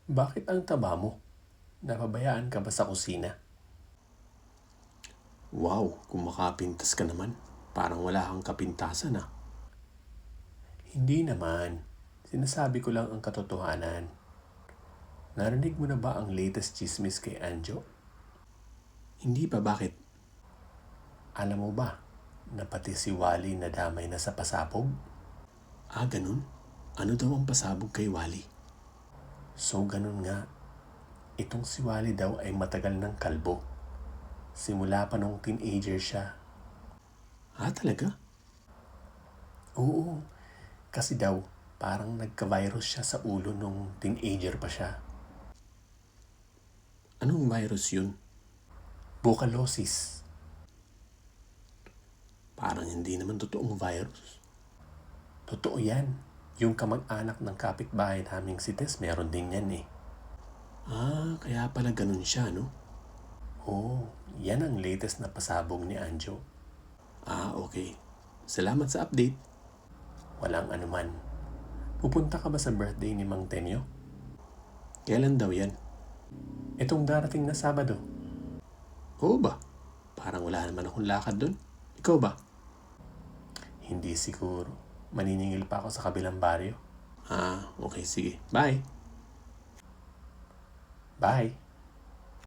Bakit ang taba mo? Napabayaan ka ba sa kusina? Wow, kung makapintas ka naman. Parang wala kang kapintasan ah. Hindi naman. Sinasabi ko lang ang katotohanan. Narinig mo na ba ang latest chismis kay Anjo? Hindi pa, bakit? Alam mo ba na pati si Wally nadamay na sa pasabog? Ah, ganun? Ano daw ang pasabog kay Wally? So ganun nga. Itong si Wally daw ay matagal ng kalbo. Simula pa nung teenager siya. Ah, talaga? Oo, kasi daw parang nagka-virus siya sa ulo nung teenager pa siya. Anong virus yun? Bucalosis. Parang hindi naman totoong virus. Totoo yan. Yung kamag-anak ng kapitbahay naming si Tess, meron din yan eh. Ah, kaya pala ganun siya, no? Oo, yan ang latest na pasabog ni Anjo. Ah, okay. Salamat sa update. Walang anuman. Pupunta ka ba sa birthday ni Mang Tenyo? Kailan daw yan? Itong darating na Sabado. Oo ba? Parang wala naman akong lakad dun. Ikaw ba? Hindi siguro. Maniningil pa ako sa kabilang baryo. Ah, okay, sige. Bye! Bye!